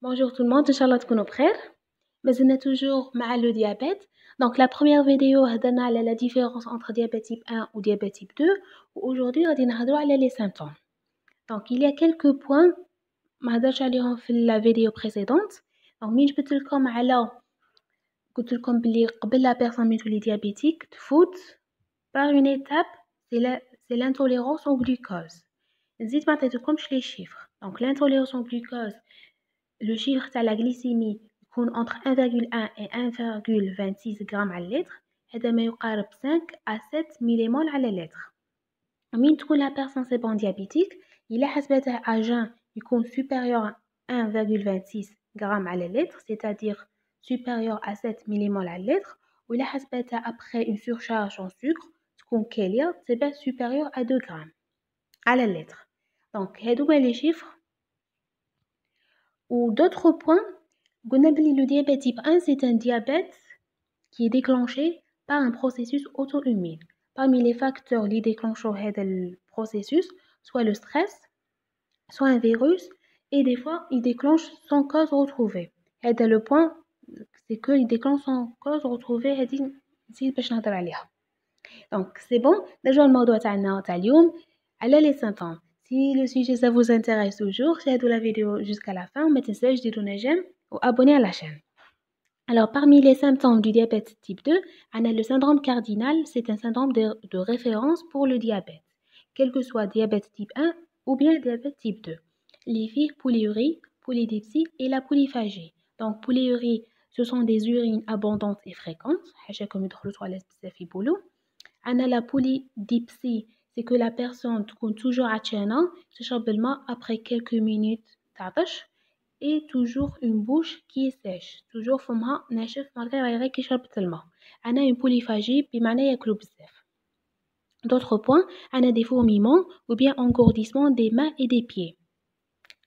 Bonjour tout le monde, Inch'Allah تكونوا بخير. مازلنا toujours مع le diabète. Donc la première vidéo هضرنا على la différence entre diabète type 1 ou diabète type 2 وaujourd'hui غادي نهضروا على les symptômes. Donc il y a quelques points ما هضرتش عليهم في la vidéo précédente. Donc مين جبت لكم على قلت لكم بلي قبل la personne اللي تولي diabétique تفوت par une étape c'est l'intolérance au glucose. نزيد ما عطيتلكمش les chiffres. Donc l'intolérance au glucose le chiffre تاع la glycémie يكون entre 1,1 et 1,26 grammes على اللتر. هذا ما يقارب 5 à 7 millimol على اللتر. من تكون la personne c'est bon diabétique إلا حسبتها à jeun يكون supérieur à 1,26 grammes على اللتر c'est-à-dire supérieur à 7 millimol على اللتر. وإلا حسبتها après une surcharge en sucre تكون كالية تبقى supérieur à 2 grammes على اللتر. Donc هادوما les chiffres. Ou d'autres points, le diabète type 1, c'est un diabète qui est déclenché par un processus auto-immune. Parmi les facteurs qui déclenchent ce processus, soit le stress, soit un virus, et des fois, il déclenche sans cause retrouvée. Et le point, c'est qu'il déclenche sans cause retrouvée. Donc, c'est bon. Déjà, le mot de les symptômes. Si le sujet ça vous intéresse toujours, regardez la vidéo jusqu'à la fin, mettez un j'aime ou abonnez à la chaîne. Alors, parmi les symptômes du diabète type 2, on a le syndrome cardinal, c'est un syndrome de référence pour le diabète, quel que soit diabète type 1 ou bien diabète type 2. Les filles, polyurie, polydipsie et la polyphagie. Donc, polyurie, ce sont des urines abondantes et fréquentes. On a la polydipsie, c'est que la personne est toujours à après quelques minutes d'atache et toujours une bouche qui est sèche. Toujours فمها ناشف malgré غير كي شربت الماء. On a une polyphagie بمعنى ياكلوا بزاف. D'autres points, on a des fourmillements ou bien engourdissement des mains et des pieds.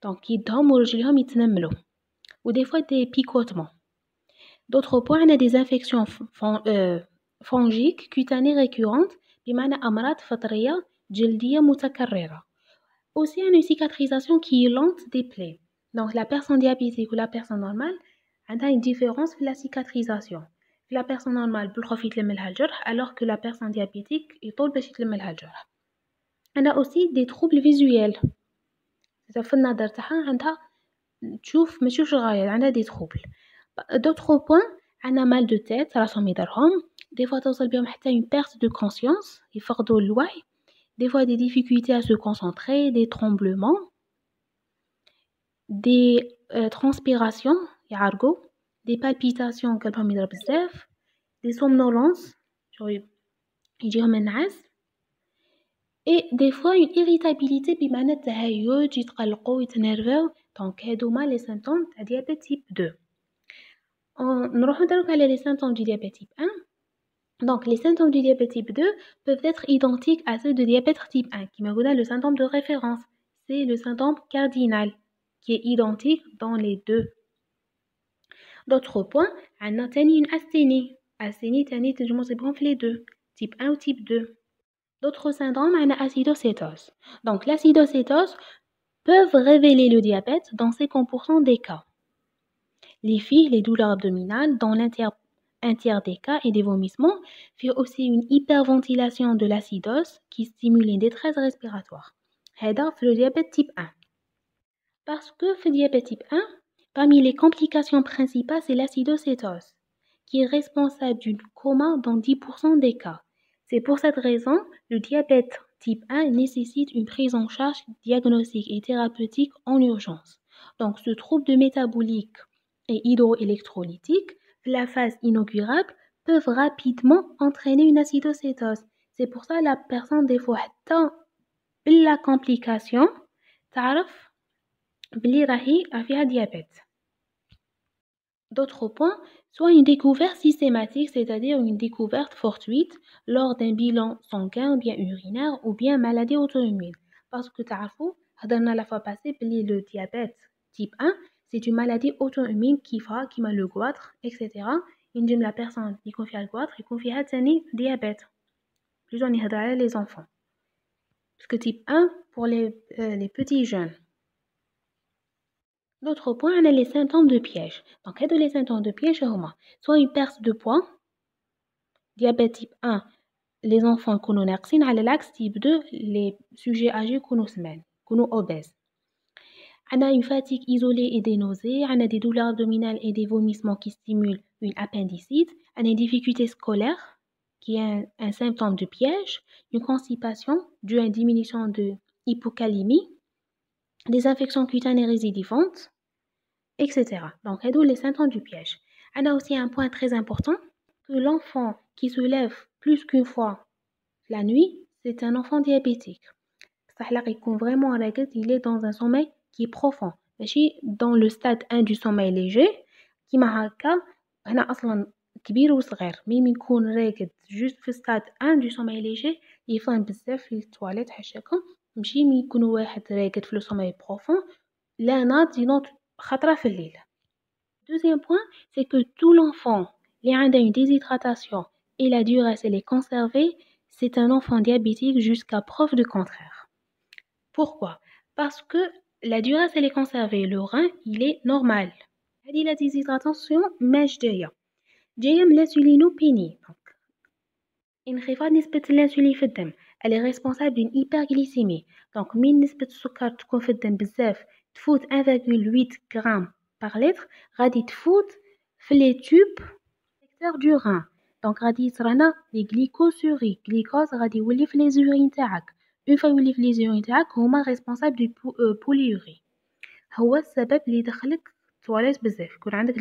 Donc يدهم ورجلهم يتنملوا. Ou des fois des picotements. D'autres points, on a des infections fongiques cutanées récurrentes بمعنى أمراض فطرية جلدية متكررة. Aussi, on a une cicatrisation qui est lente des plaies. Donc, la personne diabétique ou la personne normale, on a une différence dans la cicatrisation. La personne normale profite de الجرح alors que la personne diabétique يطول باش يتلملها الجرح. On a aussi des troubles visuels. إذا في النظر تاعها عندها تشوف ما تشوفش غاية عندها des troubles. D'autres points, on a mal de tête راسهم يضرهم. Des fois توصل بهم حتى une perte de conscience يفقدوا الوعي. Des fois des difficultés à se concentrer, des tremblements, des transpirations يعرقوا, des palpitations قلبهم يضرب بزاف, des somnolences يجيهم النعاس, et des fois une irritabilité بمعنى التهيج يتقلقوا يتنرفوا. Donc هادوما les symptômes تاع diabète type 2. نروحو دروك على les symptômes du diabète type 1. Donc, les symptômes du diabète type 2 peuvent être identiques à ceux du diabète type 1, qui me donne le symptôme de référence. C'est le symptôme cardinal, qui est identique dans les deux. D'autres points, on a une asthénie. Asthénie, c'est les deux, type 1 ou type 2. D'autres syndromes, on a acidocétose. Donc, l'acidocétose peuvent révéler le diabète dans 50% des cas. Les filles, les douleurs abdominales, dans un tiers des cas et des vomissements, fait aussi une hyperventilation de l'acidose qui stimule une détresse respiratoire. C'est le diabète type 1. Parce que le diabète type 1, parmi les complications principales, c'est l'acidocétose, qui est responsable d'une coma dans 10% des cas. C'est pour cette raison, le diabète type 1 nécessite une prise en charge diagnostique et thérapeutique en urgence. Donc, ce trouble de métabolique et hydroélectrolytique, la phase inaugurable, peuvent rapidement entraîner une acidocétose. C'est pour ça que la personne, des fois, dans la complication, تعرف بلي راهي فيها diabète. D'autres points, soit une découverte systématique, c'est-à-dire une découverte fortuite lors d'un bilan sanguin ou bien urinaire ou bien maladie auto-immune. Parce que تعرفوا هضرنا la fois passée بلي le diabète type 1, c'est une maladie auto-immune qui m'a le goitre, etc. ينجم la personne يكون فيها الgoitre يكون فيها تاني diabète. Plus on y هضر les enfants. Parce que type 1 pour les petits jeunes. D'autres points, on a les symptômes de piège. Donc, les symptômes de piège, soit une perte de poids, diabète type 1, les enfants qui ont à l'axe type 2, les sujets âgés qui ont obèses. On a une fatigue isolée et des nausées, on a des douleurs abdominales et des vomissements qui stimulent une appendicite, on a une difficulté scolaire, qui est un symptôme de piège, une constipation due à une diminution de hypocalémie, des infections cutanées récidivantes, etc. Donc, c'est les symptômes du piège. On a aussi un point très important, que l'enfant qui se lève plus qu'une fois la nuit, c'est un enfant diabétique. C'est-à-dire qu'il vraiment il est dans un sommeil qui est profond. ماشي dans le stade 1 du sommeil léger كيما هكا هنا أصلا كبير وصغير ميم يكون راقد juste في stade 1 du sommeil léger يفهم بزاف في التواليت حاشاكم ماشي مي يكون واحد راقد في le sommeil profond لا ناض ينوض خطرة في الليل. Deuxième point, c'est que tout l'enfant qui a une déshydratation et la durée elle est conservée, c'est un enfant diabétique jusqu'à preuve du contraire. Pourquoi? Parce que la durée elle est conservée, le rein il est normal. هذه la déshydratation ماش جاية من l'insulinopénie. انخفاض نسبة الانسولين في الدم elle est responsable d'une hyperglycémie. Donc من نسبة السكر تكون في الدم بزاف تفوت 1,8 غرام par litre غادي تفوت في les tubes secteur du rein. Donc غادي يصرانا les glycosuries glycose غادي يولي في les urines تاعك. Une fois يولي في les urines تاعك هما responsable du polyurie. هو السبب اللي يدخلك تواليت بزاف يكون عندك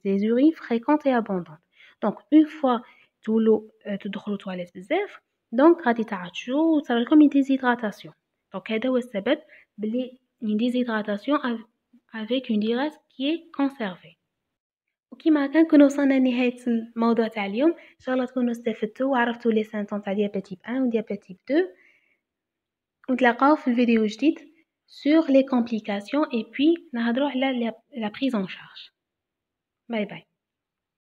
les urines fréquentes et abondantes. Donc une fois تولوا تدخلوا تواليت بزاف دونك غادي تعطشوا وتصرا لكم une déshydratation. Donc هذا هو السبب بلي une déshydratation avec une durée qui est conservée. وكيما هكا نكونوا وصلنا لنهاية الموضوع تاع اليوم ان شاء الله تكونوا استفدتوا وعرفتوا لي سيمبتوم تاع ديابيت تيب 1 وديابيت تيب 2 ونتلاقاو في الفيديو جديد sur les complications et puis نهضروا على la prise en charge. باي باي.